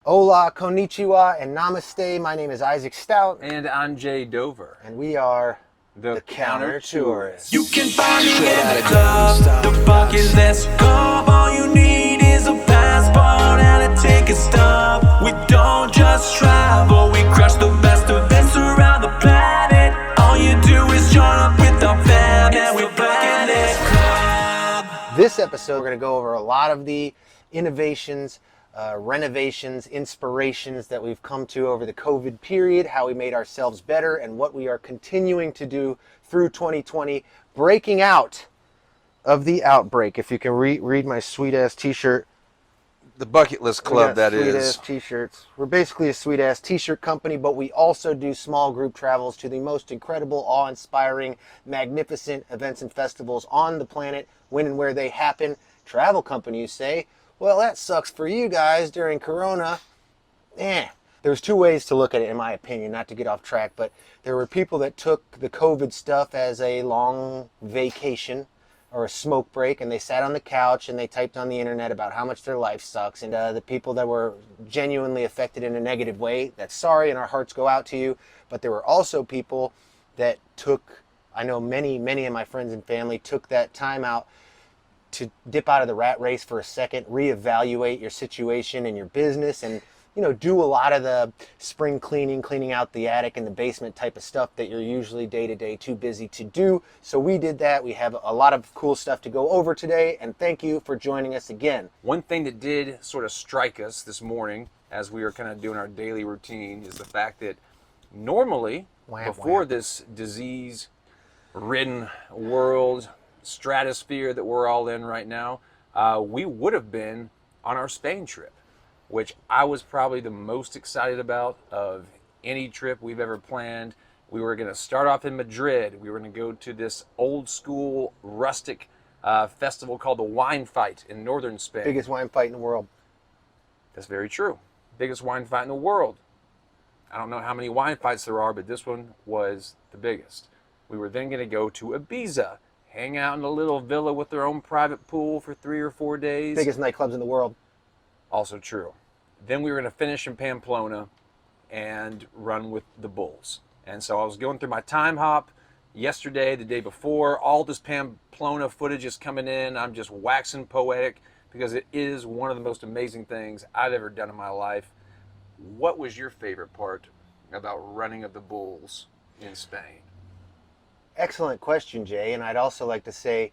Hola, konnichiwa, and namaste. My name is Isaac Stout. And I'm Jay Dover. And we are the Counter Tourists. You can find me in the club, the BucketList Club. All you need is a passport and a ticket stub. We don't just travel, we crush the best events around the planet. All you do is join up with our fam and we're BucketList Club. This episode, we're going to go over a lot of the innovations, renovations, inspirations that we've come to over the COVID period, how we made ourselves better, and what we are continuing to do through 2020, breaking out of the outbreak. If you can read my sweet-ass t-shirt. The BucketList Club, that is. Sweet-ass t-shirts. We're basically a sweet-ass t-shirt company, but we also do small group travels to the most incredible, awe-inspiring, magnificent events and festivals on the planet, when and where they happen. Travel companies say, well, that sucks for you guys during Corona. There's two ways to look at it, in my opinion, not to get off track, but there were people that took the COVID stuff as a long vacation or a smoke break, and they sat on the couch and they typed on the internet about how much their life sucks. And the people that were genuinely affected in a negative way, that's sorry, and our hearts go out to you. But there were also people that took, I know many of my friends and family took that time out to dip out of the rat race for a second, reevaluate your situation and your business, and do a lot of the spring cleaning out the attic and the basement type of stuff that you're usually day-to-day too busy to do. So we did that. We have a lot of cool stuff to go over today, and thank you for joining us again. One thing that did sort of strike us this morning as we were kind of doing our daily routine is the fact that normally, before this disease-ridden world, stratosphere that we're all in right now, we would have been on our Spain trip, which I was probably the most excited about of any trip we've ever planned. We were going to start off in Madrid. We were going to go to this old school rustic festival called the Wine Fight in northern Spain. Biggest wine fight in the world. That's very true. Biggest wine fight in the world. I don't know how many wine fights there are, but this one was the biggest. We were then going to go to Ibiza, hang out in a little villa with their own private pool for 3 or 4 days. Biggest nightclubs in the world. Also true. Then we were going to finish in Pamplona and run with the bulls. And so I was going through my time hop yesterday, the day before. All this Pamplona footage is coming in. I'm just waxing poetic because it is one of the most amazing things I've ever done in my life. What was your favorite part about running of the bulls in Spain? Excellent question, Jay. And I'd also like to say,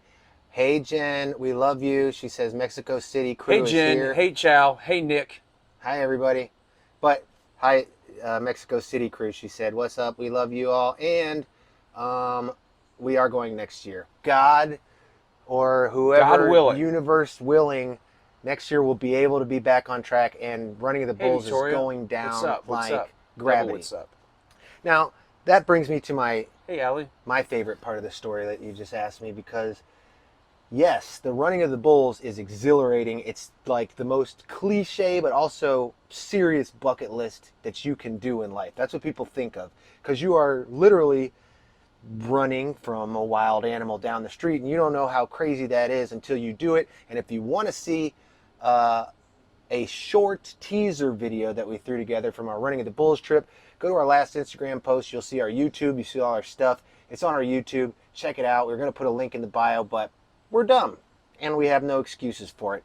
hey, Jen, we love you. She says Mexico City crew is Hey, Jen. here. Hey, Chow. Hey, Nick. Hi, everybody. But, hi, Mexico City crew, she said. What's up? We love you all. And we are going next year. God or whoever, willing. universe willing, next year we'll be able to be back on track, and Running of the Bulls Victoria. is going down What's up? gravity. What's up? Now, that brings me to my Hey, Allie. favorite part of the story that you just asked me, because yes, the Running of the Bulls is exhilarating. It's like the most cliche but also serious bucket list that you can do in life. That's what people think of, because you are literally running from a wild animal down the street, and you don't know how crazy that is until you do it. And if you want to see a short teaser video that we threw together from our Running of the Bulls trip, go to our last Instagram post. You'll see our YouTube. You see all our stuff. It's on our YouTube. Check it out. We're going to put a link in the bio, but we're dumb, and we have no excuses for it.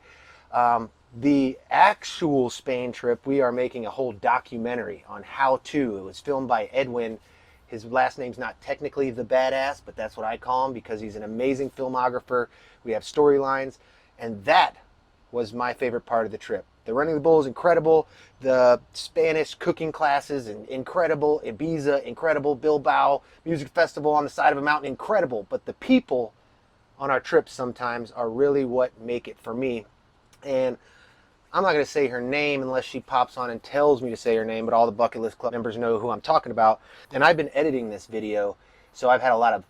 The actual Spain trip, we are making a whole documentary on how to. It was filmed by Edwin. His last name's not technically the Badass, but that's what I call him because he's an amazing filmographer. We have storylines, and that was my favorite part of the trip. The Running the Bull is incredible. The Spanish cooking classes, incredible. Ibiza, incredible. Bilbao Music Festival on the side of a mountain, incredible. But the people on our trips sometimes are really what make it for me. And I'm not going to say her name unless she pops on and tells me to say her name, but all the BucketList Club members know who I'm talking about. And I've been editing this video, so I've had a lot of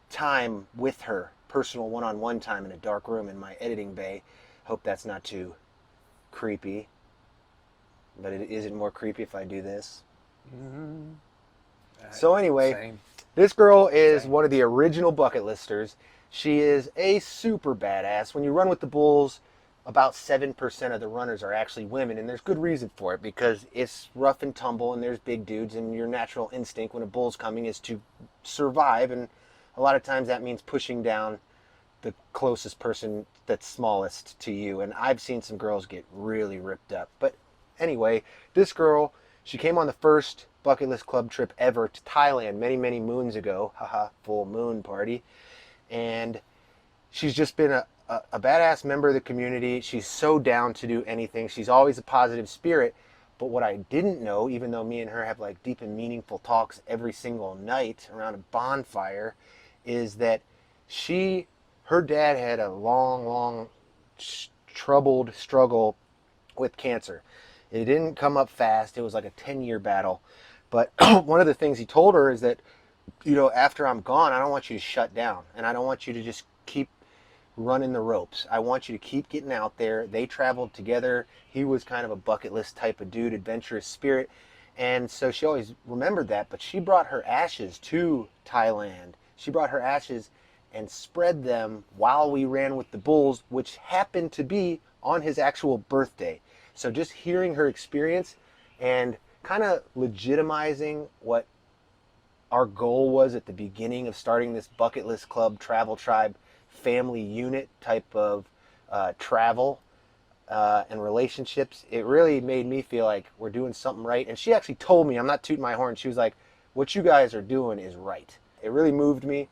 time with her, personal one-on-one time in a dark room in my editing bay. Hope that's not too creepy, but is it more creepy if I do this? So anyway, this girl is one of the original bucket listers. She is a super badass. When you run with the bulls, about 7% of the runners are actually women, and there's good reason for it, because it's rough and tumble and there's big dudes, and your natural instinct when a bull's coming is to survive, and a lot of times that means pushing down the closest person that's smallest to you. And I've seen some girls get really ripped up. But anyway, this girl, she came on the first Bucket List Club trip ever to Thailand many moons ago. Haha, full moon party. And she's just been a badass member of the community. She's so down to do anything. She's always a positive spirit. But what I didn't know, even though me and her have like deep and meaningful talks every single night around a bonfire, is that her dad had a long troubled struggle with cancer. It didn't come up fast. It was like a 10-year battle. But one of the things he told her is that, after I'm gone, I don't want you to shut down, and I don't want you to just keep running the ropes. I want you to keep getting out there. They traveled together. He was kind of a bucket list type of dude, adventurous spirit. And so she always remembered that, but she brought her ashes to Thailand. She brought her ashes and spread them while we ran with the bulls, which happened to be on his actual birthday. So just hearing her experience and kind of legitimizing what our goal was at the beginning of starting this Bucket List Club Travel Tribe family unit type of travel and relationships, it really made me feel like we're doing something right. And she actually told me, I'm not tooting my horn, she was like, what you guys are doing is right. It really moved me.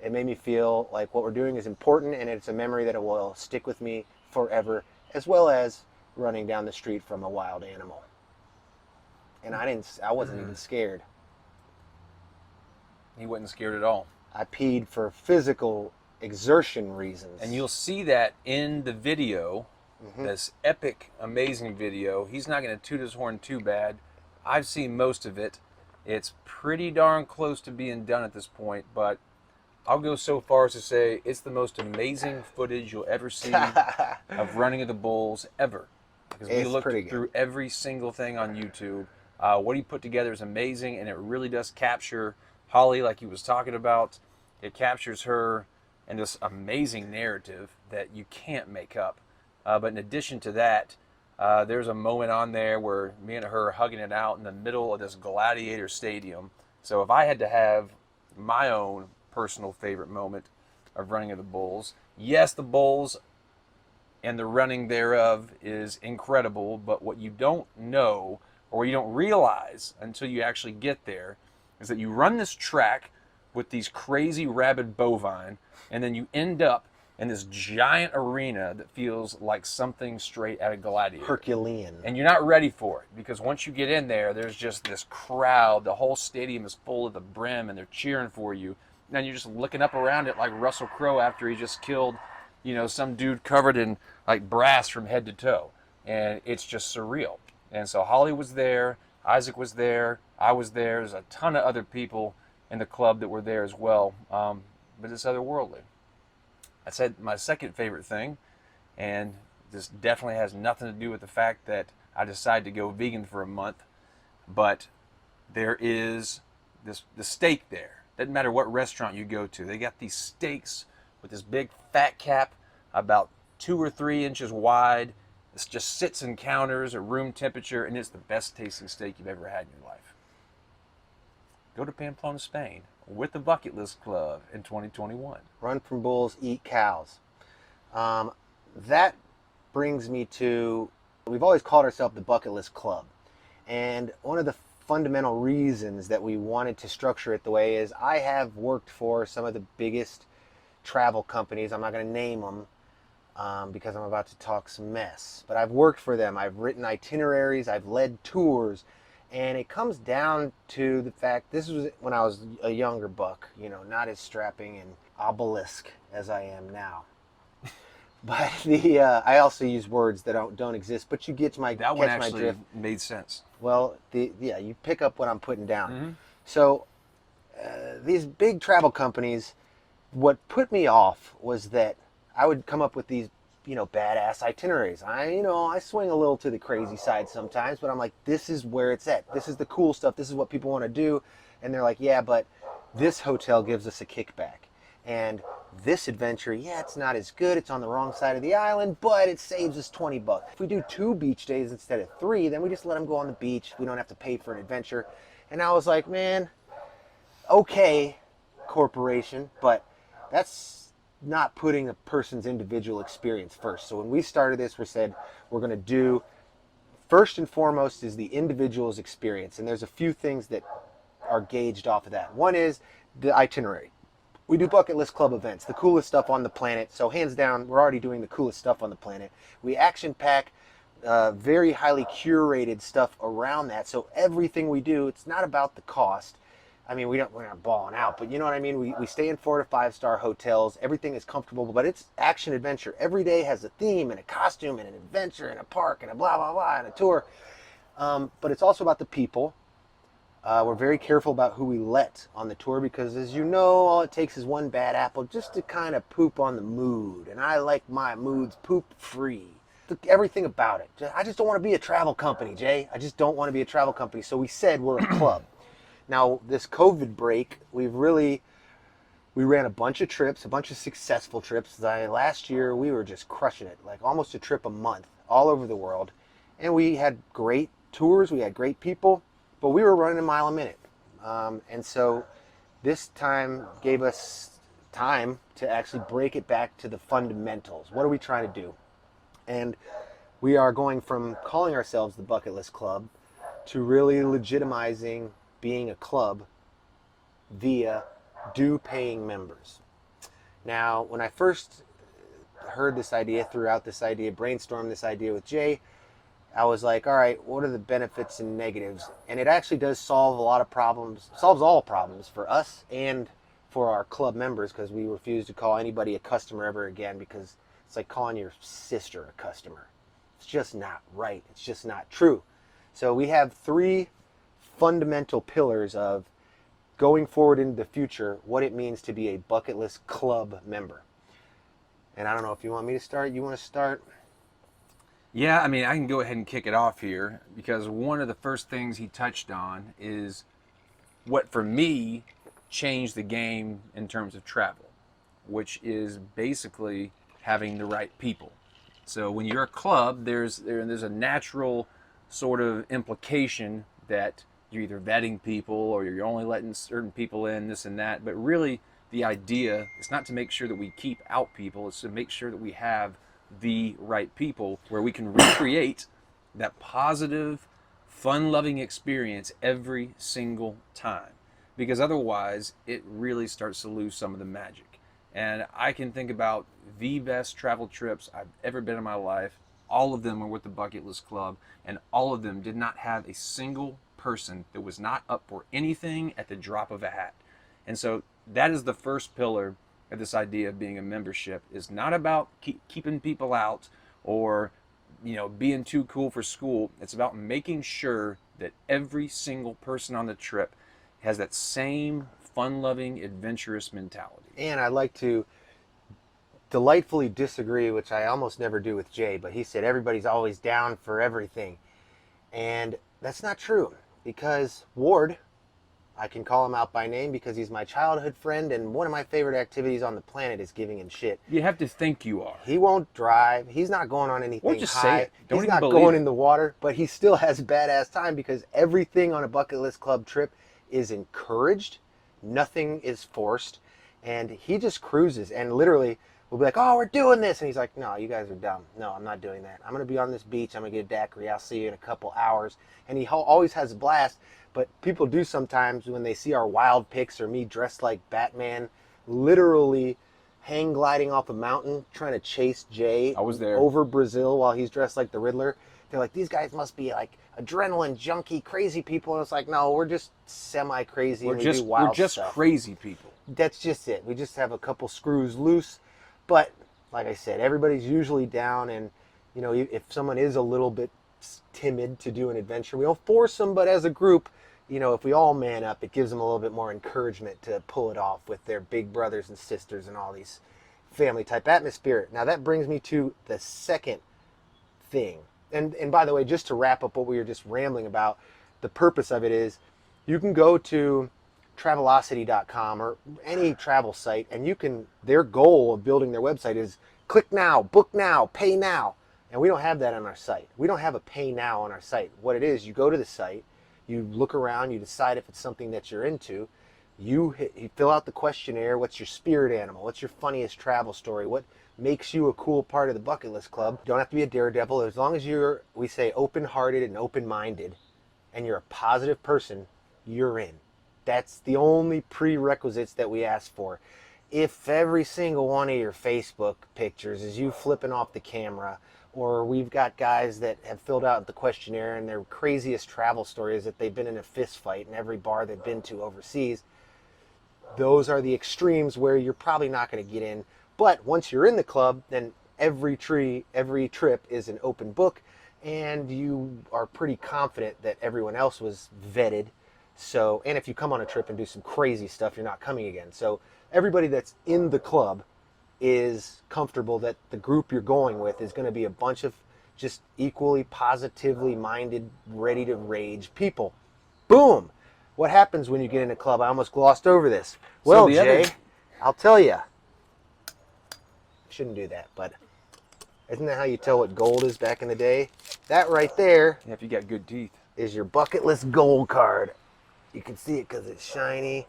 It made me feel like what we're doing is important, and it's a memory that will stick with me forever, as well as running down the street from a wild animal. And I wasn't even scared. He wasn't scared at all. I peed for physical exertion reasons. And you'll see that in the video, this epic, amazing video. He's not going to toot his horn too bad. I've seen most of it. It's pretty darn close to being done at this point, but I'll go so far as to say it's the most amazing footage you'll ever see of running of the bulls ever. Because we looked through every single thing on YouTube. What he put together is amazing, and it really does capture Holly like he was talking about. It captures her in this amazing narrative that you can't make up. But in addition to that, there's a moment on there where me and her are hugging it out in the middle of this gladiator stadium. So if I had to have my own personal favorite moment of running of the bulls, yes, the bulls and the running thereof is incredible, but what you don't know or you don't realize until you actually get there is that you run this track with these crazy rabid bovine, and then you end up in this giant arena that feels like something straight out of Gladiator. Herculean. And you're not ready for it, because once you get in there, there's just this crowd. The whole stadium is full of the brim, and they're cheering for you. And you're just looking up around it like Russell Crowe after he just killed, some dude covered in like brass from head to toe. And it's just surreal. And so Holly was there, Isaac was there, I was there. There's a ton of other people in the club that were there as well. But it's otherworldly. I said my second favorite thing, and this definitely has nothing to do with the fact that I decided to go vegan for a month, but there is the steak there. Doesn't matter what restaurant you go to. They got these steaks with this big fat cap about 2 or 3 inches wide. This just sits in counters at room temperature, and it's the best tasting steak you've ever had in your life. Go to Pamplona, Spain with the Bucket List Club in 2021. Run from bulls, eat cows. That brings me to, we've always called ourselves the Bucket List Club. And one of the fundamental reasons that we wanted to structure it the way is I have worked for some of the biggest travel companies. I'm not going to name them because I'm about to talk some mess. But I've worked for them. I've written itineraries. I've led tours. And it comes down to the fact, this was when I was a younger buck, not as strapping and obelisk as I am now. But I also use words that don't exist, but you get my that catch one my actually drift. made sense. Well, you pick up what I'm putting down. Mm-hmm. So these big travel companies, what put me off was that I would come up with these badass itineraries. I swing a little to the crazy side sometimes, but I'm like, this is where it's at. This is the cool stuff. This is what people want to do. And they're like, yeah, but this hotel gives us a kickback. And This adventure, yeah, it's not as good. It's on the wrong side of the island, but it saves us $20. If we do 2 beach days instead of 3, then we just let them go on the beach. We don't have to pay for an adventure. And I was like, man, okay, corporation, but that's not putting a person's individual experience first. So when we started this, we said we're going to do, first and foremost is the individual's experience. And there's a few things that are gauged off of that. One is the itinerary. We do BucketList Club events, the coolest stuff on the planet. So hands down, we're already doing the coolest stuff on the planet. We action pack very highly curated stuff around that. So everything we do, it's not about the cost. I mean, we're not balling out, but you know what I mean? We stay in 4 to 5 star hotels. Everything is comfortable, but it's action adventure. Every day has a theme and a costume and an adventure and a park and a blah, blah, blah, and a tour. But it's also about the people. We're very careful about who we let on the tour because, as you know, all it takes is one bad apple just to kind of poop on the mood. And I like my moods poop-free. Everything about it. I just don't want to be a travel company, Jay. I just don't want to be a travel company. So we said we're a club. Now, this COVID break, we ran a bunch of trips, a bunch of successful trips. Last year, we were just crushing it, like almost a trip a month all over the world. And we had great tours. We had great people. But we were running a mile a minute. And so this time gave us time to actually break it back to the fundamentals. What are we trying to do? And we are going from calling ourselves the BucketList Club to really legitimizing being a club via due-paying members. Now, when I first heard this idea, brainstormed this idea with Jay, I was like, all right, what are the benefits and negatives? And it actually does solve a lot of problems, solves all problems for us and for our club members, because we refuse to call anybody a customer ever again, because it's like calling your sister a customer. It's just not right. It's just not true. So we have 3 fundamental pillars of going forward into the future, what it means to be a BucketList Club member. And I don't know if you want me to start. You want to start? Yeah, I mean, I can go ahead and kick it off here because one of the first things he touched on is what for me changed the game in terms of travel, which is basically having the right people. So when you're a club, there's a natural sort of implication that you're either vetting people or you're only letting certain people in, this and that. But really, the idea is not to make sure that we keep out people, it's to make sure that we have the right people where we can recreate that positive, fun-loving experience every single time. Because otherwise, it really starts to lose some of the magic. And I can think about the best travel trips I've ever been in my life. All of them were with the BucketList Club, and all of them did not have a single person that was not up for anything at the drop of a hat. And so that is the first pillar of this idea of being a membership. Is not about keeping people out or being too cool for school. It's about making sure that every single person on the trip has that same fun-loving, adventurous mentality. And I'd like to delightfully disagree, which I almost never do with Jay, but he said everybody's always down for everything. And that's not true, because Ward, I can call him out by name because he's my childhood friend, and one of my favorite activities on the planet is giving him shit. You have to think you are. He won't drive. He's not going on anything or just high. Say it. Don't He's even not believe going it. in the water, but he still has a badass time because everything on a BucketList Club trip is encouraged. Nothing is forced. And he just cruises, and literally we'll be like, oh, we're doing this. And he's like, no, you guys are dumb. No, I'm not doing that. I'm going to be on this beach. I'm going to get a daiquiri. I'll see you in a couple hours. And he always has a blast. But people do sometimes when they see our wild pics or me dressed like Batman, literally hang gliding off a mountain trying to chase Jay I was there. over Brazil while he's dressed like the Riddler. They're like, these guys must be like adrenaline junkie, crazy people. And it's like, no, we're just semi-crazy. We're and we do wild just stuff. crazy people. That's just it. We just have a couple screws loose. But like I said, everybody's usually down. And, if someone is a little bit timid to do an adventure, we don't force them. But as a group, if we all man up, it gives them a little bit more encouragement to pull it off with their big brothers and sisters and all these family type atmosphere. Now that brings me to the second thing. And by the way, just to wrap up what we were just rambling about, the purpose of it is you can go to Travelocity.com or any travel site, and their goal of building their website is click now, book now, pay now. And we don't have that on our site. We don't have a pay now on our site. What it is, you go to the site, you look around, you decide if it's something that you're into, you fill out the questionnaire. What's your spirit animal? What's your funniest travel story? What makes you a cool part of the Bucket List Club? You don't have to be a daredevil. As long as you're, we say, open-hearted and open-minded, and you're a positive person, you're in. That's the only prerequisites that we ask for. If every single one of your Facebook pictures is you flipping off the camera, or we've got guys that have filled out the questionnaire and their craziest travel story is that they've been in a fist fight in every bar they've been to overseas, those are the extremes where you're probably not going to get in. But once you're in the club, then every trip is an open book, and you are pretty confident that everyone else was vetted. So, and if you come on a trip and do some crazy stuff, you're not coming again. So everybody that's in the club is comfortable that the group you're going with is going to be a bunch of just equally positively minded, ready to rage people. Boom! What happens when you get in a club? I almost glossed over this. Well, Jay, I'll tell you. Shouldn't do that, but isn't that how you tell what gold is back in the day? That right there, Yeah, if you got good teeth, is your bucket list gold card. You can see it because it's shiny.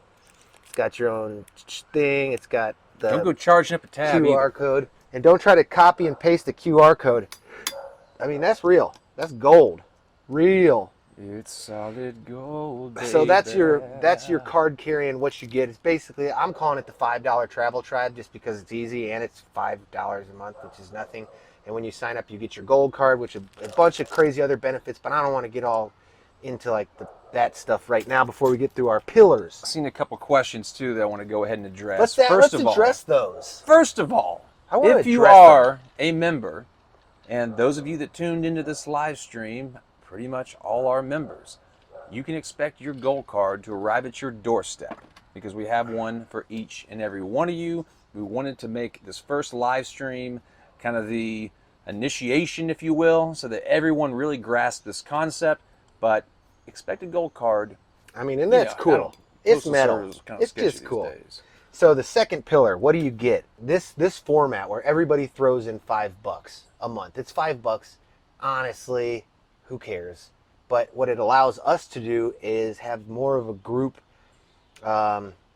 It's got your own thing. It's got the don't go charging up a tab QR either. code. And don't try to copy and paste the QR code. I mean, that's real. That's gold. Real. It's solid gold, baby. So that's your card carrying. What you get is basically, I'm calling it the $5 travel tribe just because it's easy and it's $5 a month, which is nothing. And when you sign up, you get your gold card, which is a bunch of crazy other benefits. But I don't want to get all into like that stuff right now before we get through our pillars. I've seen a couple questions too that I want to go ahead and address. Let's address those. First of all, I want to if you address are a member, and those of you that tuned into this live stream, pretty much all our members, you can expect your gold card to arrive at your doorstep because we have one for each and every one of you. We wanted to make this first live stream kind of the initiation, if you will, so that everyone really grasps this concept. But expect a gold card. I mean, and that's cool. It's metal. It's just cool. Days. So the second pillar, what do you get? This format where everybody throws in $5 a month. It's $5. Honestly, who cares? But what it allows us to do is have more of a group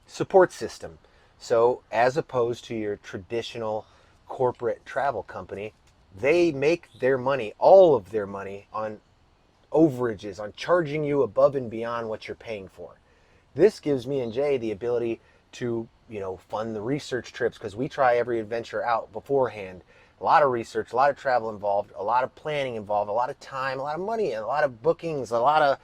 support system. So as opposed to your traditional corporate travel company, they make their money, all of their money, on overages, on charging you above and beyond what you're paying for. This gives me and Jay the ability to, fund the research trips because we try every adventure out beforehand. A lot of research, a lot of travel involved, a lot of planning involved, a lot of time, a lot of money, a lot of bookings, a lot of,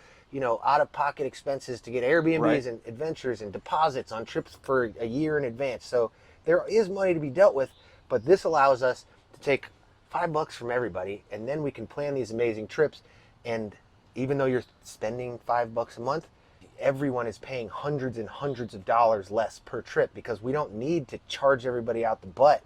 out-of-pocket expenses to get Airbnbs and adventures and deposits on trips for a year in advance. So there is money to be dealt with, but this allows us to take $5 from everybody, and then we can plan these amazing trips. And even though you're spending $5 a month, everyone is paying hundreds and hundreds of dollars less per trip because we don't need to charge everybody out the butt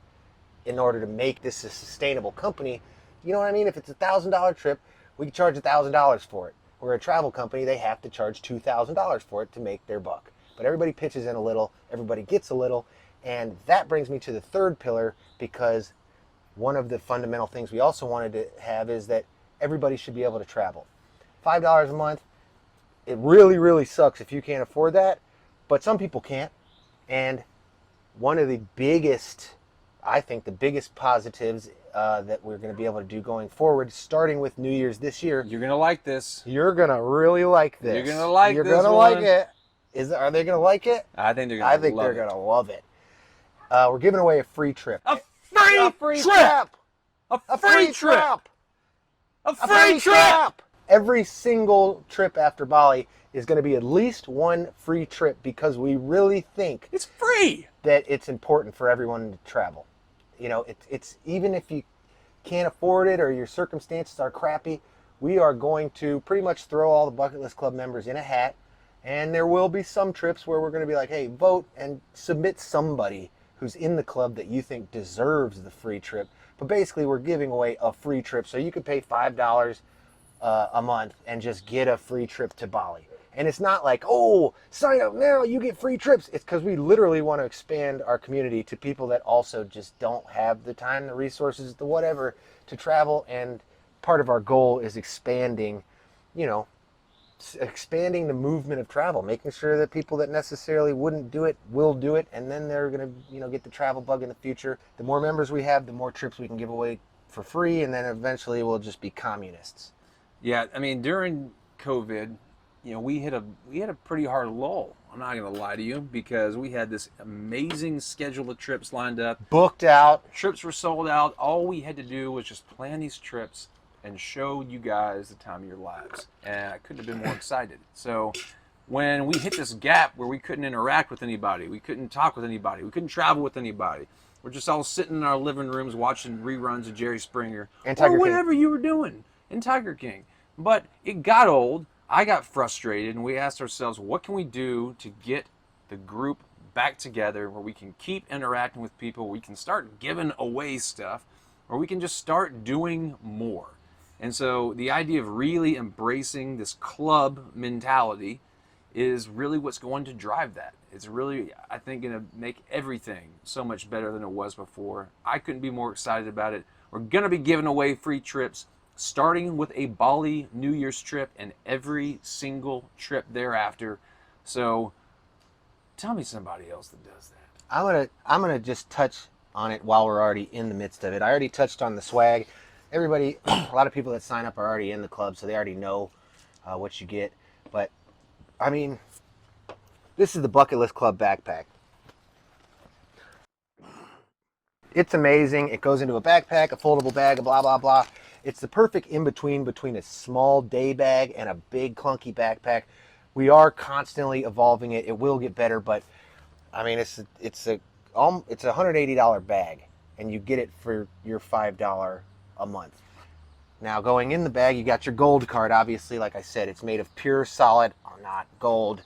in order to make this a sustainable company. You know what I mean? If it's a $1,000 trip, we can charge $1,000 for it. We're a travel company, they have to charge $2,000 for it to make their buck. But everybody pitches in a little, everybody gets a little, and that brings me to the third pillar, because one of the fundamental things we also wanted to have is that everybody should be able to travel. $5 a month, it really, really sucks if you can't afford that, but some people can't. And one of the biggest, I think the biggest positives that we're going to be able to do going forward, starting with New Year's this year. You're going to like this. You're going to really like this. You're going to like this. You're going to like it. Are they going to like it? I think they're going to love it. I think they're going to love it. We're giving away a free trip. A free trip! A free trip! A free trip! Every single trip after Bali is going to be at least one free trip because we really think it's free, that it's important for everyone to travel. It's even if you can't afford it or your circumstances are crappy, we are going to pretty much throw all the Bucket List Club members in a hat, and there will be some trips where we're going to be like, hey, vote and submit somebody who's in the club that you think deserves the free trip. But basically, we're giving away a free trip, so you could pay $5 a month and just get a free trip to Bali. And it's not like, oh, sign up now, you get free trips. It's because we literally want to expand our community to people that also just don't have the time, the resources, the whatever to travel. And part of our goal is expanding, expanding the movement of travel, making sure that people that necessarily wouldn't do it will do it, and then they're going to get the travel bug in the future. The more members we have, the more trips we can give away for free, and then eventually we'll just be communists. Yeah, I mean, during COVID, we hit a pretty hard lull. I'm not going to lie to you, because we had this amazing schedule of trips lined up. Booked out. Trips were sold out. All we had to do was just plan these trips and show you guys the time of your lives. And I couldn't have been more excited. So when we hit this gap where we couldn't interact with anybody, we couldn't talk with anybody, we couldn't travel with anybody, we're just all sitting in our living rooms watching reruns of Jerry Springer and Tiger or whatever King. You were doing in Tiger King. But it got old. I got frustrated, and we asked ourselves, what can we do to get the group back together where we can keep interacting with people, we can start giving away stuff, or we can just start doing more. And so the idea of really embracing this club mentality is really what's going to drive that. It's really, I think, going to make everything so much better than it was before. I couldn't be more excited about it. We're going to be giving away free trips, starting with a Bali New Year's trip and every single trip thereafter. So tell me somebody else that does that. I'm gonna just touch on it while we're already in the midst of it. I already touched on the swag. Everybody, a lot of people that sign up are already in the club, so they already know what you get. But I mean, this is the Bucket List Club backpack. It's amazing. It goes into a backpack, a foldable bag, blah, blah, blah. It's the perfect in-between between a small day bag and a big clunky backpack. We are constantly evolving it. It will get better, but I mean, it's a $180 bag, and you get it for your $5 a month. Now, going in the bag, you got your gold card. Obviously, like I said, it's made of pure solid, not gold.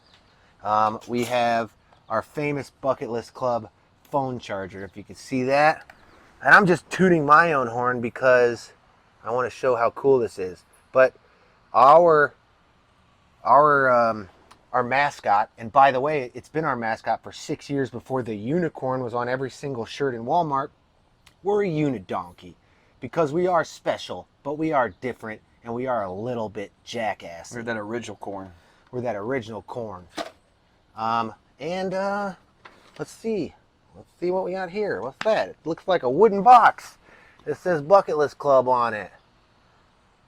We have our famous Bucket List Club phone charger, if you can see that. And I'm just tooting my own horn because I want to show how cool this is. But our mascot, and by the way, it's been our mascot for 6 years before the unicorn was on every single shirt in Walmart. We're a unidonkey because we are special, but we are different, and we are a little bit jackass. We're that original corn. We're that original corn. Let's see. Let's see what we got here. What's that? It looks like a wooden box. It says Bucket List Club on it.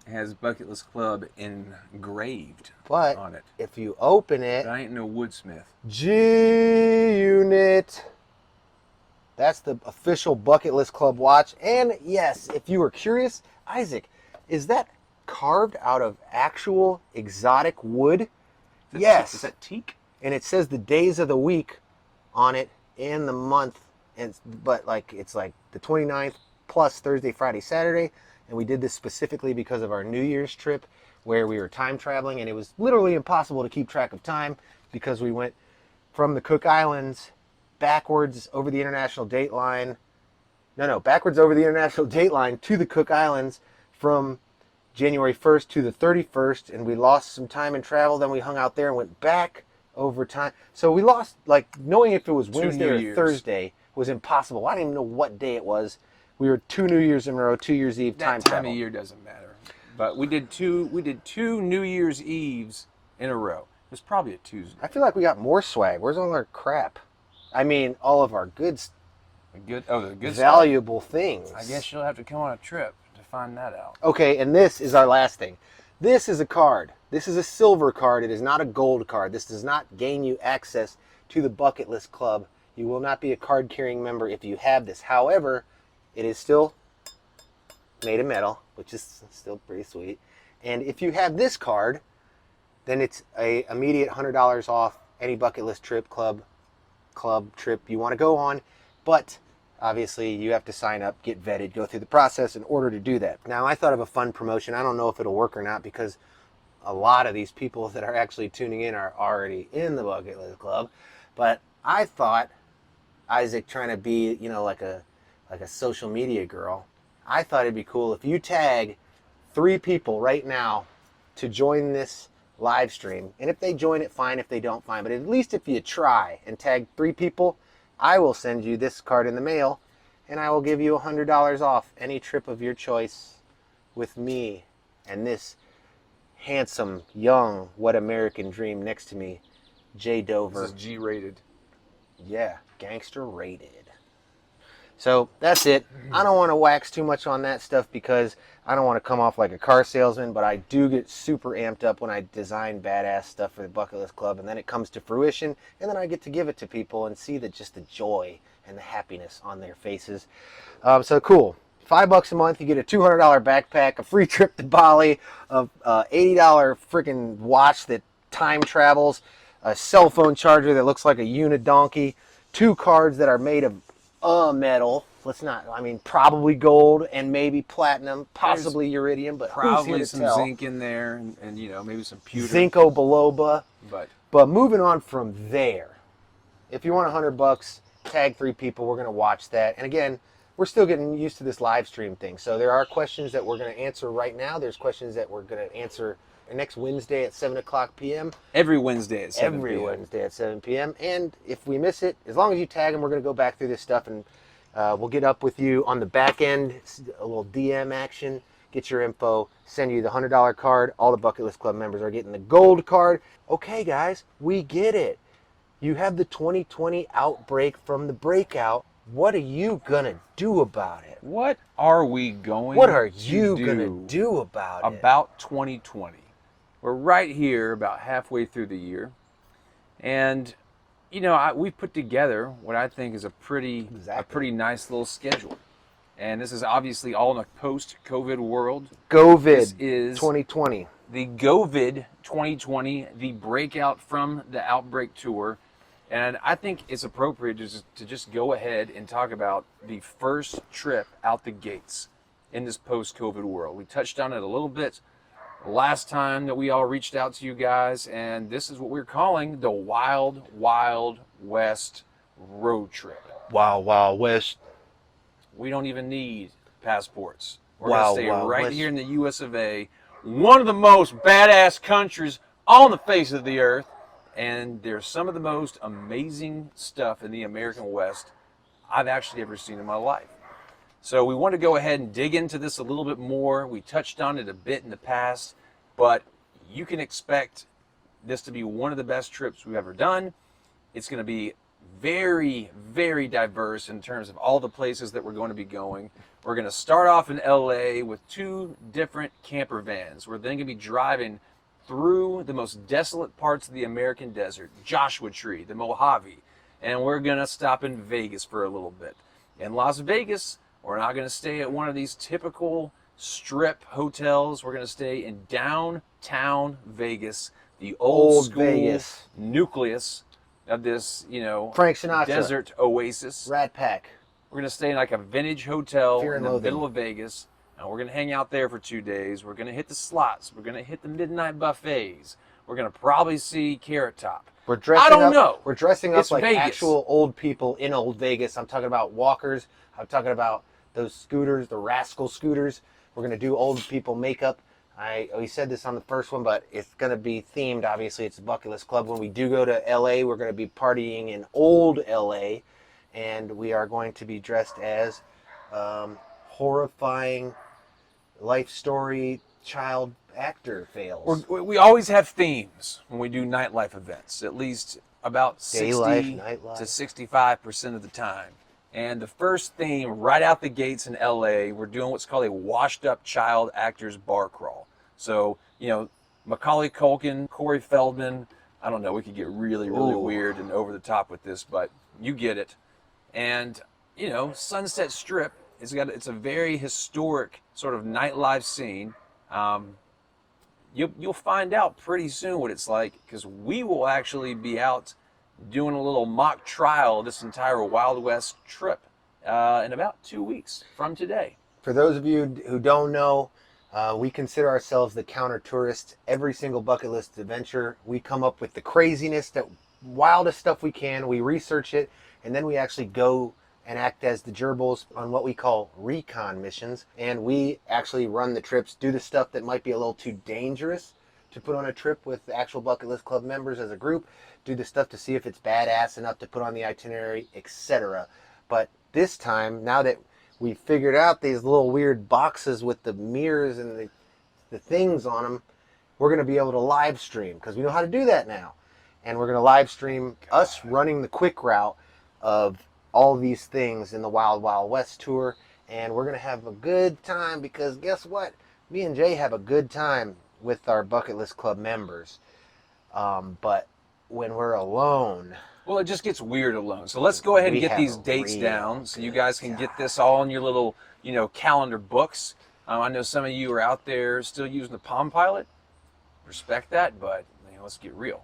It has Bucket List Club engraved But on it. if you open it, I ain't no woodsmith. G-Unit. That's the official Bucket List Club watch. And yes, if you were curious, Isaac, is that carved out of actual exotic wood? Yes. Is that teak? And it says the days of the week on it and the month. But it's like the 29th plus Thursday, Friday, Saturday. And we did this specifically because of our New Year's trip where we were time traveling, and it was literally impossible to keep track of time because we went from the Cook Islands backwards over the international date line. Backwards over the international date line to the Cook Islands from January 1st to the 31st, and we lost some time in travel. Then we hung out there and went back over time. So we lost, knowing if it was Wednesday or Thursday was impossible. I didn't even know what day it was. We were 2 New Year's in a row, 2 Year's Eve time travel. That time of year doesn't matter. But we did two New Year's Eves in a row. It was probably a Tuesday. I feel like we got more swag. Where's all our crap? I mean, all of our the good valuable things. I guess you'll have to come on a trip to find that out. Okay, and this is our last thing. This is a card. This is a silver card. It is not a gold card. This does not gain you access to the Bucket List Club. You will not be a card-carrying member if you have this. However, it is still made of metal, which is still pretty sweet. And if you have this card, then it's a immediate $100 off any Bucket List trip, club trip you want to go on. But obviously you have to sign up, get vetted, go through the process in order to do that. Now, I thought of a fun promotion. I don't know if it'll work or not because a lot of these people that are actually tuning in are already in the Bucket List Club. But I thought, Isaac trying to be, like a social media girl, I thought it'd be cool if you tag 3 people right now to join this live stream. And if they join it, fine. If they don't, fine. But at least if you try and tag 3 people, I will send you this card in the mail, and I will give you $100 off any trip of your choice with me and this handsome, young, what American dream next to me, Jay Dover. This is G-rated. Yeah, gangster rated. So that's it. I don't want to wax too much on that stuff because I don't want to come off like a car salesman, but I do get super amped up when I design badass stuff for the Bucket List Club, and then it comes to fruition, and then I get to give it to people and see just the joy and the happiness on their faces. So cool. $5 a month, you get a $200 backpack, a free trip to Bali, a $80 freaking watch that time travels, a cell phone charger that looks like a unidonkey, 2 cards that are made of metal. Probably gold and maybe platinum, possibly iridium, but Probably who's some here to tell? zinc in there, and maybe some pewter. Zinco biloba. But Moving on from there, if you want $100, tag 3 people. We're going to watch that. And again, we're still getting used to this live stream thing. So there are questions that we're going to answer right now. There's questions that we're going to answer next Wednesday at 7 o'clock p.m. every Wednesday at 7 Every p.m. Wednesday at 7 p.m. And if we miss it, as long as you tag them, we're going to go back through this stuff, and we'll get up with you on the back end, a little DM action, get your info, send you the $100 card. All the Bucket List Club members are getting the gold card. Okay, guys, we get it. You have the 2020 Outbreak from the Breakout. What are you going to do about it? What are we going What are to you going to do about it? About 2020. We're right here about halfway through the year. And, we've put together what I think is a pretty nice little schedule. And this is obviously all in a post-COVID world. COVID This is 2020. the COVID 2020, the Breakout from the Outbreak tour. And I think it's appropriate to just go ahead and talk about the first trip out the gates in this post-COVID world. We touched on it a little bit last time that we all reached out to you guys, and this is what we're calling the Wild Wild West road trip. Wild Wild West. We don't even need passports. We're Wild going to stay Wild right West. here in the US of A, one of the most badass countries on the face of the earth. And there's some of the most amazing stuff in the American West I've actually ever seen in my life. So we want to go ahead and dig into this a little bit more. We touched on it a bit in the past, but you can expect this to be one of the best trips we've ever done. It's going to be very, very diverse in terms of all the places that we're going to be going. We're going to start off in LA with 2 different camper vans. We're then going to be driving through the most desolate parts of the American desert, Joshua Tree, the Mojave, and we're going to stop in Vegas for a little bit. In Las Vegas, we're not going to stay at one of these typical strip hotels. We're going to stay in downtown Vegas, the old school Vegas nucleus of this, Frank Sinatra. desert oasis. Rat Pack. We're going to stay in like a vintage hotel Fear in and the Loathing. middle of Vegas. And we're going to hang out there for 2 days. We're going to hit the slots. We're going to hit the midnight buffets. We're going to probably see Carrot Top. We're dressing I don't up, know. We're dressing up It's like Vegas. actual old people in old Vegas. I'm talking about walkers. I'm talking about those scooters, the rascal scooters. We're going to do old people makeup. We said this on the first one, but it's going to be themed. Obviously, it's a Bucket List Club. When we do go to LA, we're going to be partying in old LA. And we are going to be dressed as horrifying life story child actor fails. We always have themes when we do nightlife events, at least about 60 Day-life, nightlife. to 65% of the time. And the first theme right out the gates in LA, we're doing what's called a washed up child actors bar crawl. So, Macaulay Culkin, Corey Feldman, I don't know, we could get really, really weird and over the top with this, but you get it. And, Sunset Strip, it's a very historic sort of nightlife scene. You'll find out pretty soon what it's like, because we will actually be out doing a little mock trial of this entire Wild West trip in about 2 weeks from today. For those of you who don't know, we consider ourselves the counter tourists. Every single bucket list adventure, we come up with the craziness, the wildest stuff we can. We research it, and then we actually go and act as the gerbils on what we call recon missions. And we actually run the trips, do the stuff that might be a little too dangerous to put on a trip with the actual Bucket List Club members as a group, do the stuff to see if it's badass enough to put on the itinerary, etc. But this time, now that we figured out these little weird boxes with the mirrors and the things on them, we're going to be able to live stream because we know how to do that now. And we're going to live stream us running the quick route of all these things in the Wild Wild West tour. And we're going to have a good time because guess what? Me and Jay have a good time with our Bucket List Club members. But when we're alone... Well, it just gets weird alone. So let's go ahead and get these dates down so you guys can get this all in your little, calendar books. I know some of you are out there still using the Palm Pilot. Respect that, but let's get real.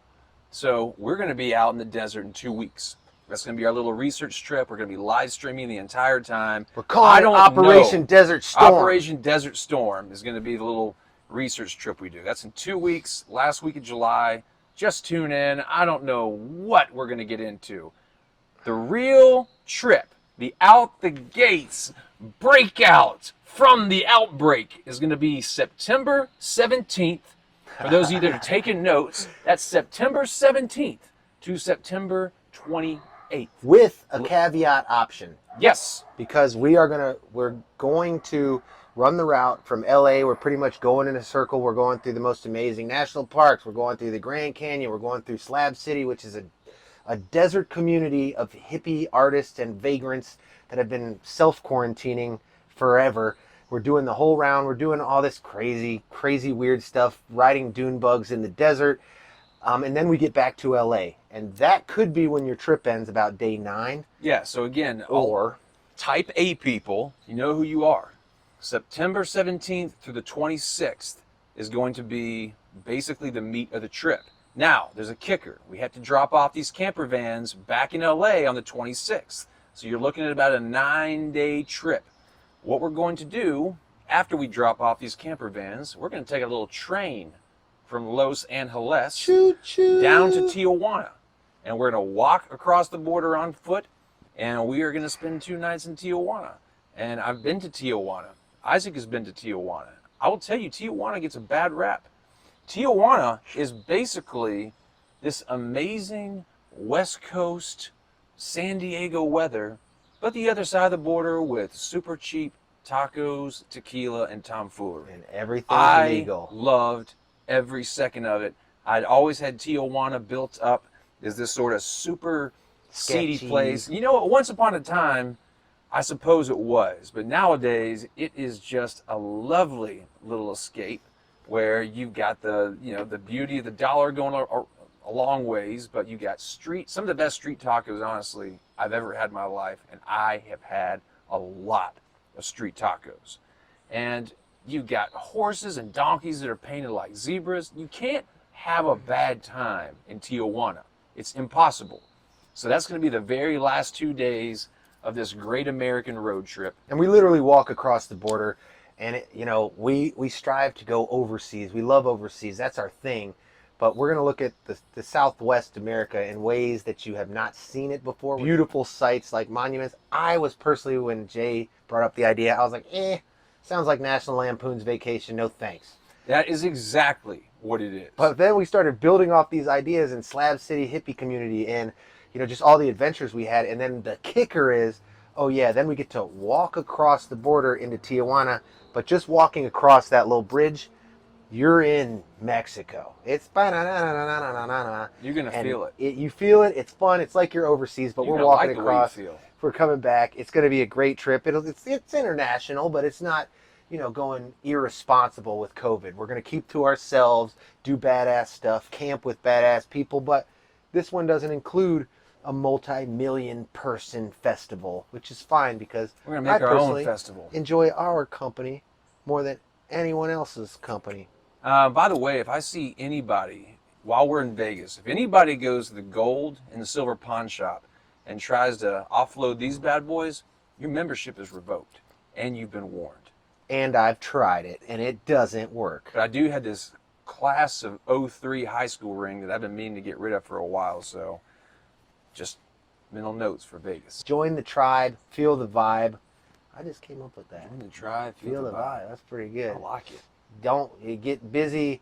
So we're going to be out in the desert in 2 weeks. That's going to be our little research trip. We're going to be live streaming the entire time. We're calling it Operation Desert Storm. Operation Desert Storm is going to be the little research trip we do. That's in 2 weeks, last week of July. Just tune in. I don't know what we're going to get into. The real trip, the out the gates breakout from the Outbreak is going to be September 17th. For those of you that are taking notes, that's September 17th to September 28th. With a caveat option. Yes. Because we're going to run the route from LA. We're pretty much going in a circle. We're going through the most amazing national parks. We're going through the Grand Canyon. We're going through Slab City, which is a desert community of hippie artists and vagrants that have been self-quarantining forever. We're doing the whole round. We're doing all this crazy, crazy weird stuff, riding dune bugs in the desert. And then we get back to LA. And that could be when your trip ends about day 9. Yeah, so again, or type A people, you know who you are. September 17th through the 26th is going to be basically the meat of the trip. Now, there's a kicker. We have to drop off these camper vans back in LA on the 26th. So you're looking at about a 9-day trip. What we're going to do after we drop off these camper vans, we're going to take a little train from Los Angeles down to Tijuana. And we're going to walk across the border on foot, and we are going to spend 2 nights in Tijuana. And I've been to Tijuana. Isaac has been to Tijuana. I will tell you, Tijuana gets a bad rap. Tijuana is basically this amazing West Coast San Diego weather, but the other side of the border with super cheap tacos, tequila, and tomfoolery. And everything's legal. I loved every second of it. I'd always had Tijuana built up as this sort of super seedy place. Once upon a time, I suppose it was, but nowadays it is just a lovely little escape where you've got the beauty of the dollar going a long ways, but you got some of the best street tacos, honestly, I've ever had in my life, and I have had a lot of street tacos. And you got horses and donkeys that are painted like zebras. You can't have a bad time in Tijuana. It's impossible. So that's going to be the very last 2 days of this great American road trip. And we literally walk across the border, and we strive to go overseas. We love overseas. That's our thing. But we're going to look at the Southwest America in ways that you have not seen it before. Beautiful sites like monuments. I was personally, when Jay brought up the idea, I was like, sounds like National Lampoon's Vacation. No thanks. That is exactly what it is. But then we started building off these ideas in Slab City hippie community and just all the adventures we had. And then the kicker is, then we get to walk across the border into Tijuana. But just walking across that little bridge, you're in Mexico. It's you're gonna feel it. You feel it. It's fun. It's like you're overseas, but we're walking across. We're coming back. It's going to be a great trip. It's international, but it's not going irresponsible with COVID. We're going to keep to ourselves, do badass stuff, camp with badass people. But this one doesn't include a multi-million person festival, which is fine because we're going to make our own festival. Enjoy our company more than anyone else's company. By the way, if I see anybody while we're in Vegas, if anybody goes to the gold and the silver pawn shop and tries to offload these bad boys, your membership is revoked and you've been warned. And I've tried it and it doesn't work. But I do have this class of 03 high school ring that I've been meaning to get rid of for a while, so just mental notes for Vegas. Join the tribe, feel the vibe. I just came up with that. Join the tribe, feel the vibe. That's pretty good. I like it. Don't get busy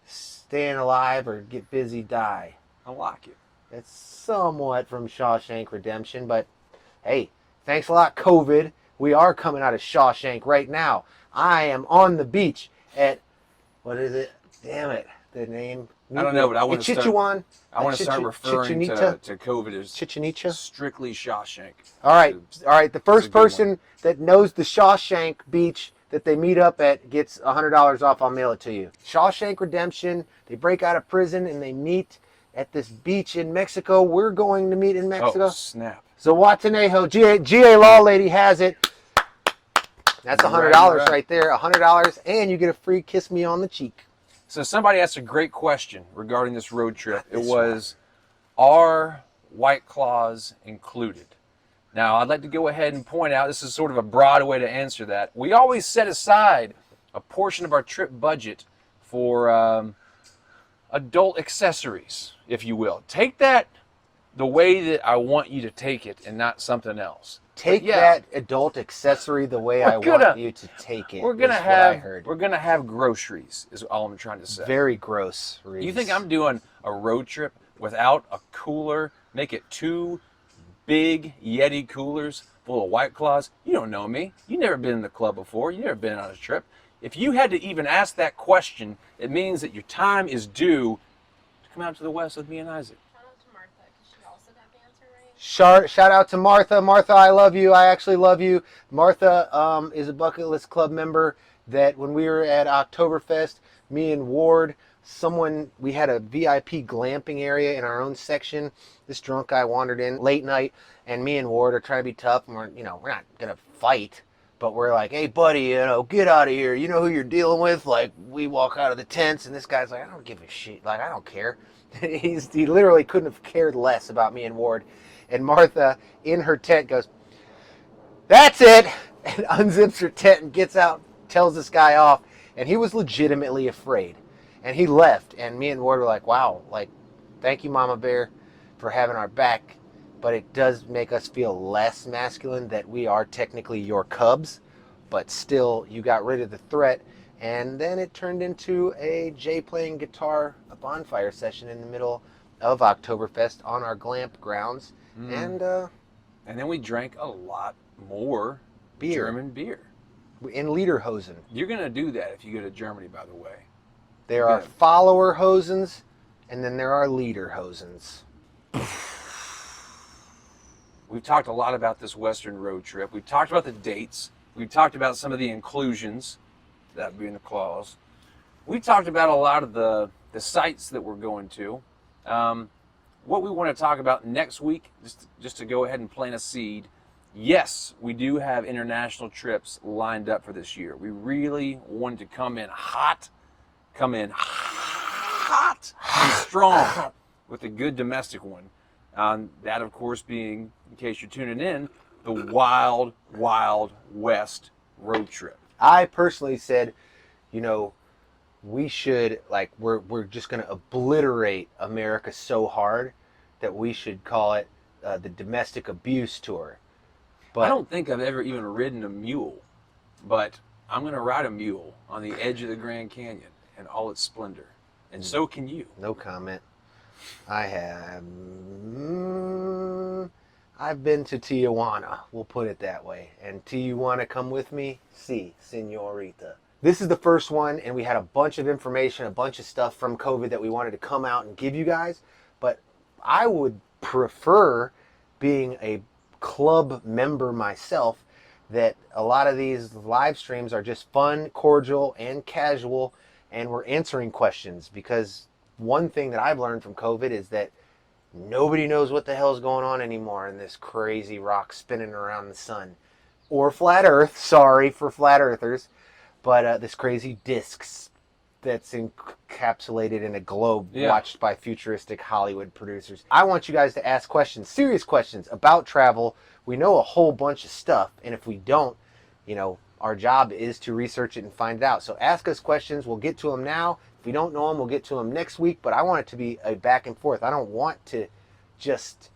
Staying Alive or Get Busy, Die. I like it. It's somewhat from Shawshank Redemption, but hey, thanks a lot, COVID. We are coming out of Shawshank right now. I am on the beach at, what is it? Damn it, the name. I don't know, but I want to Chichuan. I want to start referring to COVID as Chichen Itza. strictly Shawshank. All right. The first good one. person that knows the Shawshank beach that they meet up at gets $100 off. I'll mail it to you. Shawshank Redemption. They break out of prison and they meet at this beach in Mexico. We're going to meet in Mexico. Oh, snap. Zawatenejo. GA Law Lady has it. That's $100 right there. $100, and you get a free kiss me on the cheek. So somebody asked a great question regarding this road trip. It was, are White Claws included? Now, I'd like to go ahead and point out, this is sort of a broad way to answer that. We always set aside a portion of our trip budget for adult accessories, if you will. Take that the way that I want you to take it and not something else. Take that adult accessory the way I want you to take it. We're gonna have groceries, is all I'm trying to say. Very gross. Reese. You think I'm doing a road trip without a cooler? Make it 2 big Yeti coolers full of White Claws? You don't know me. You've never been in the club before. You've never been on a trip. If you had to even ask that question, it means that your time is due to come out to the west with me and Isaac. Shout out to Martha. Martha, I love you. I actually love you. Martha is a Bucket List Club member that when we were at Oktoberfest, me and Ward, we had a VIP glamping area in our own section. This drunk guy wandered in late night, and me and Ward are trying to be tough, and we're not going to fight, but we're like, hey, buddy, get out of here. You know who you're dealing with? Like, we walk out of the tents, and this guy's like, I don't give a shit. Like, I don't care. He literally couldn't have cared less about me and Ward. And Martha, in her tent, goes, that's it, and unzips her tent and gets out, tells this guy off. And he was legitimately afraid. And he left. And me and Ward were like, wow, like, thank you, Mama Bear, for having our back. But it does make us feel less masculine that we are technically your cubs. But still, you got rid of the threat. And then it turned into a Jay playing guitar, a bonfire session in the middle of Oktoberfest on our glamp grounds. And then we drank a lot more German beer. In Lederhosen. You're going to do that if you go to Germany, by the way. There are follower hosens, and then there are Lederhosens. We've talked a lot about this Western road trip. We've talked about the dates. We've talked about some of the inclusions, that being the clause. We talked about a lot of the sites that we're going to. What we want to talk about next week, just to go ahead and plant a seed, yes, we do have international trips lined up for this year. We really wanted to come in hot and strong with a good domestic one. That, of course, being, in case you're tuning in, the Wild, Wild West road trip. I personally said, we should, we're just going to obliterate America so hard that we should call it the Domestic Abuse Tour. But I don't think I've ever even ridden a mule, but I'm going to ride a mule on the edge of the Grand Canyon in all its splendor. And so can you. No comment. I've been to Tijuana, we'll put it that way. And Tijuana, come with me? Si, señorita. This is the first one, and we had a bunch of information, a bunch of stuff from COVID that we wanted to come out and give you guys. But I would prefer, being a club member myself, that a lot of these live streams are just fun, cordial, and casual, and we're answering questions. Because one thing that I've learned from COVID is that nobody knows what the hell's going on anymore in this crazy rock spinning around the sun. Or flat Earth, sorry for flat earthers. But this crazy disc that's encapsulated in a globe watched by futuristic Hollywood producers. I want you guys to ask questions, serious questions about travel. We know a whole bunch of stuff, and if we don't, our job is to research it and find it out. So ask us questions. We'll get to them now. If we don't know them, we'll get to them next week. But I want it to be a back and forth. I don't want to just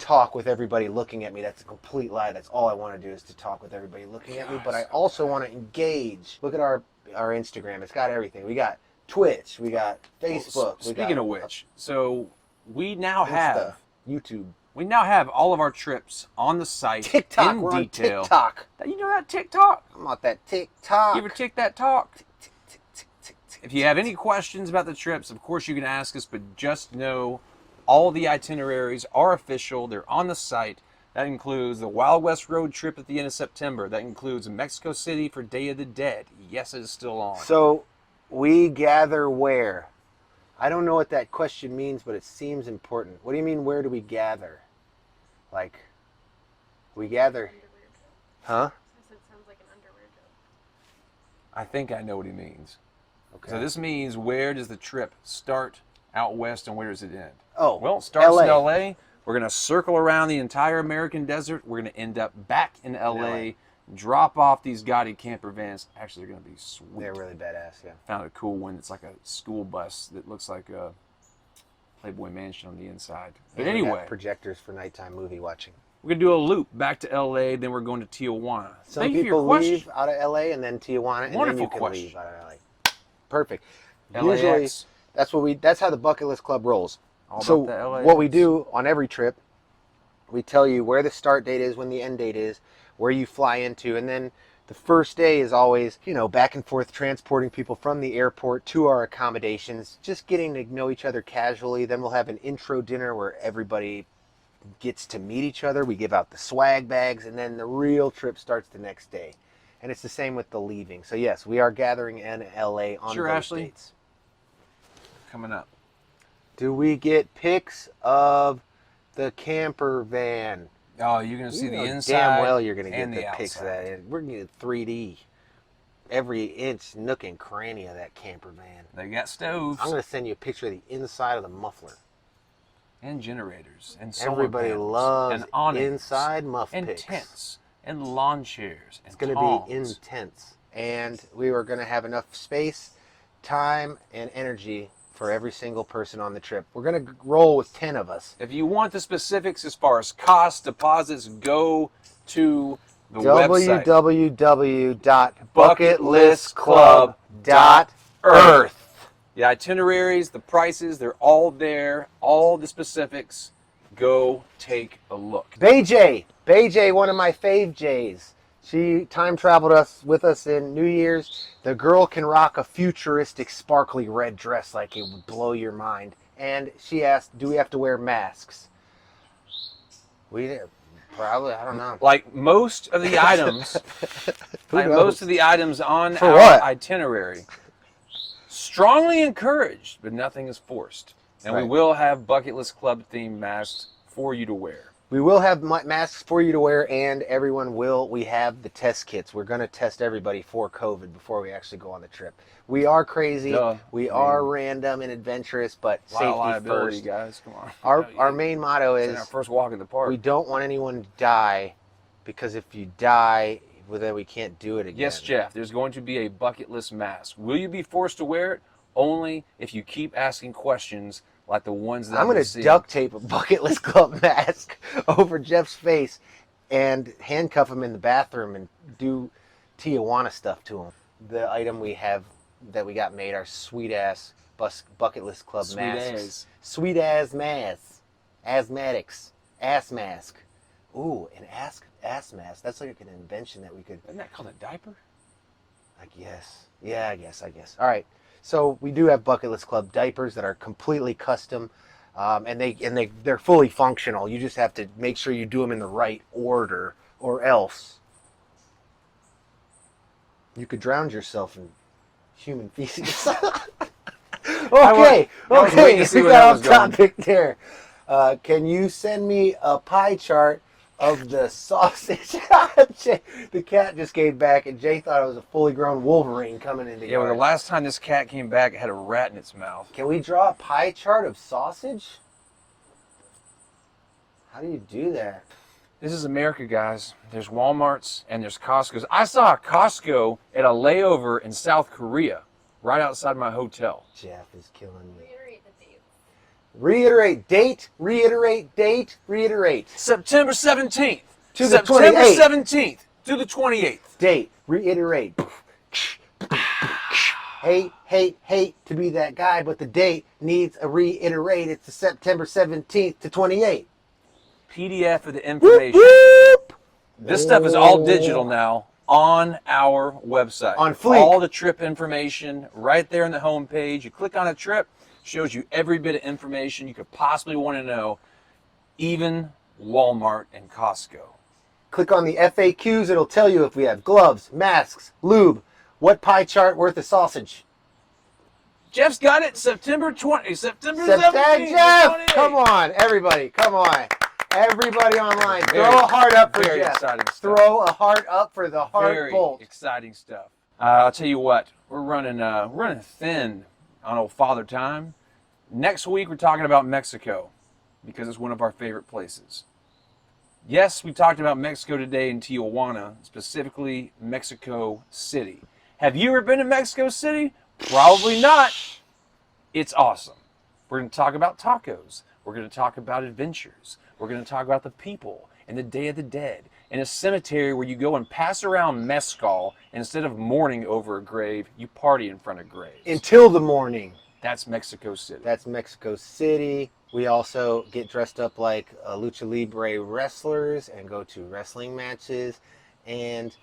talk with everybody looking at me. That's a complete lie. That's all I want to do is to talk with everybody looking at me. But I also want to engage. Look at our Instagram. It's got everything. We got Twitch. We got Facebook. Speaking of which, so we now have YouTube. We now have all of our trips on the site TikTok. in We're detail. on TikTok. You know that TikTok? I'm on that TikTok. You ever tick that talk? If you have any questions about the trips, of course you can ask us, but just know all the itineraries are official. They're on the site. That includes the Wild West Road trip at the end of September. That includes Mexico City for Day of the Dead. Yes, it is still on. So we gather where? I don't know what that question means, but it seems important. What do you mean, where do we gather? Like, we gather... Huh? It sounds like an underwear joke. I think I know what he means. Okay. So this means, where does the trip start out west and where does it end? Oh, well, it starts LA. in LA. We're going to circle around the entire American desert. We're going to end up back in LA, drop off these gaudy camper vans. Actually, they're going to be sweet. They're really badass, yeah. Found a cool one. It's like a school bus that looks like a Playboy Mansion on the inside. But And we got anyway, projectors for nighttime movie watching. we're going to do a loop back to LA, then we're going to Tijuana. Some Thank you for people your question. leave out of LA and then Tijuana, and Wonderful then you can question. leave out of LA. Perfect. LAX. Usually, that's how the Bucket List Club rolls. All So about the LAX. what we do on every trip, we tell you where the start date is, when the end date is, where you fly into, and then the first day is always, back and forth transporting people from the airport to our accommodations, just getting to know each other casually. Then we'll have an intro dinner where everybody gets to meet each other. We give out the swag bags, and then the real trip starts the next day. And it's the same with the leaving. So yes, we are gathering in LA on Sure, those Ashley. dates. Coming up. Do we get pics of the camper van? Oh, you're going to see You the know inside. damn well you're going to get and the pics of outside. that. We're going to get 3D. Every inch, nook, and cranny of that camper van. They got stoves I'm going to send you a picture of the inside of the muffler. and generators and solar Everybody panels loves and awnings inside muff and pics. tents and lawn chairs and It's going to tongs. be intense. And we were going to have enough space, time, and energy for every single person on the trip. We're going to roll with 10 of us. If you want the specifics as far as costs, deposits, go to the website. www.bucketlistclub.earth. The itineraries, the prices, they're all there. All the specifics. Go take a look. Bay J, one of my fave J's. She time traveled with us in New Year's. The girl can rock a futuristic sparkly red dress like it would blow your mind. And she asked, do we have to wear masks? We did. Probably, I don't know. Like most of the items, Who like knows? most of the items on For our what? itinerary, strongly encouraged, but nothing is forced. And we Right. will have Bucket List Club themed masks for you to wear. We will have masks for you to wear, and everyone will. We have the test kits. We're going to test everybody for COVID before we actually go on the trip. We are crazy. Duh. We I are mean, random and adventurous, but A lot of safety liability, first. guys. Come on. Our main motto It's is our first walk in the park. we don't want anyone to die, because if you die, well, then we can't do it again. Yes, Jeff, there's going to be a bucket list mask. Will you be forced to wear it? Only if you keep asking questions like the ones that I'm going to duct tape a Bucket List Club mask over Jeff's face and handcuff him in the bathroom and do Tijuana stuff to him. The item we have that we got made, our sweet-ass Bucket List Club Sweet masks. ass. Sweet-ass masks. Asthmatics. Ass mask. Ooh, an ass mask. That's like an invention that we could... Isn't that called a diaper? I guess. Yeah, I guess. All right. So we do have Bucket List Club diapers that are completely custom, and they're fully functional. You just have to make sure you do them in the right order, or else you could drown yourself in human feces. Okay, was waiting to see we where that got was off going. topic there. Can you send me a pie chart of the sausage? The cat just came back, and Jay thought it was a fully grown Wolverine coming into Yeah, well, the yard. last time this cat came back, it had a rat in its mouth. Can we draw a pie chart of sausage? How do you do that? This is America, guys. There's Walmarts and there's Costco's. I saw a Costco at a layover in South Korea, right outside my hotel. Jeff is killing me. Reiterate the date. Reiterate date, reiterate date, reiterate. September 17th To the September 28th. 17th to the 28th. Date, reiterate. Hate to be that guy, but the date needs a reiterate. It's the September 17th to 28th. PDF of the information. Whoop. This stuff is all digital now on our website. On Fleek. All the trip information right there on the home page. You click on a trip, shows you every bit of information you could possibly want to know, even Walmart and Costco. Click on the FAQs. It'll tell you if we have gloves, masks, lube, what pie chart worth of sausage. Jeff's got it. September 17th. Jeff, come on, everybody, come on. Everybody online, throw a heart up for very Jeff. exciting stuff. Throw a heart up for the heart Very bolt. exciting stuff. I'll tell you what, we're running thin on old Father Time. Next week we're talking about Mexico because it's one of our favorite places. Yes, we talked about Mexico today in Tijuana, specifically Mexico City. Have you ever been to Mexico City? Probably not. It's awesome. We're going to talk about tacos. We're going to talk about adventures. We're going to talk about the people and the Day of the Dead and a cemetery where you go and pass around mezcal. And instead of mourning over a grave, you party in front of graves. Until the morning. That's Mexico City. That's Mexico City. We also get dressed up like lucha libre wrestlers and go to wrestling matches. And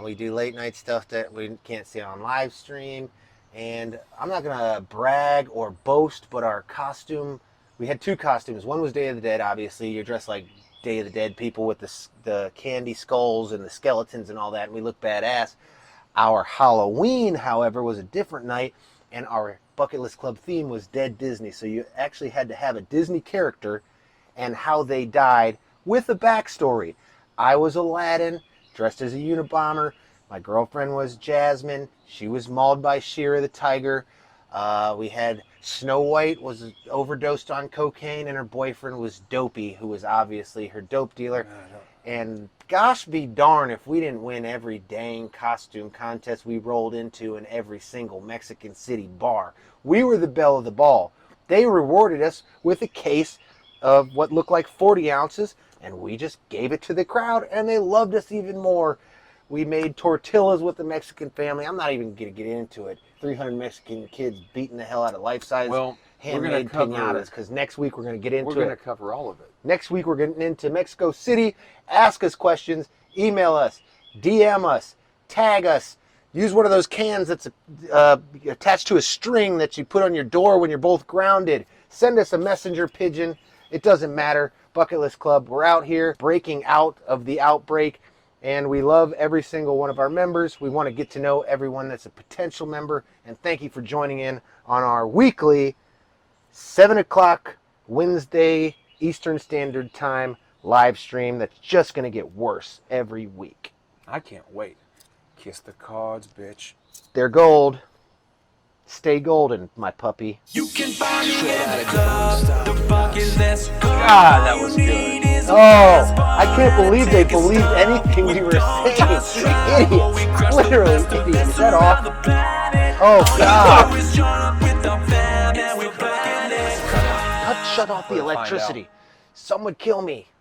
we do late night stuff that we can't see on live stream. And I'm not going to brag or boast, but our costume, we had two costumes. One was Day of the Dead, obviously. You're dressed like Day of the Dead people with the candy skulls and the skeletons and all that, and we look badass. Our Halloween, however, was a different night, and our Bucket List Club theme was Dead Disney. So you actually had to have a Disney character and how they died with a backstory. I was Aladdin, dressed as a Unabomber. My girlfriend was Jasmine. She was mauled by Shira the tiger. We had Snow White was overdosed on cocaine, and her boyfriend was Dopey, who was obviously her dope dealer. And gosh be darn if we didn't win every dang costume contest we rolled into in every single Mexican City bar. We were the belle of the ball. They rewarded us with a case of what looked like 40 ounces, and we just gave it to the crowd, and they loved us even more. We made tortillas with the Mexican family. I'm not even going to get into it. 300 Mexican kids beating the hell out of life-size handmade piñatas, because next week we're going to get into it. We're going to cover all of it. Next week we're getting into Mexico City. Ask us questions. Email us. DM us. Tag us. Use one of those cans that's attached to a string that you put on your door when you're both grounded. Send us a messenger pigeon. It doesn't matter. Bucket List Club, we're out here breaking out of the outbreak. And we love every single one of our members. We want to get to know everyone that's a potential member. And thank you for joining in on our weekly 7 o'clock Wednesday Eastern Standard Time live stream that's just going to get worse every week. I can't wait. Kiss the cards, bitch. They're gold. Stay golden, my puppy. You can find me in the club, the Bucket List Club. God, that was good. Oh, I can't believe they believed anything we were saying. Idiots. Literally idiots. Is that off? Oh, God. Shut off the electricity. Some would kill me.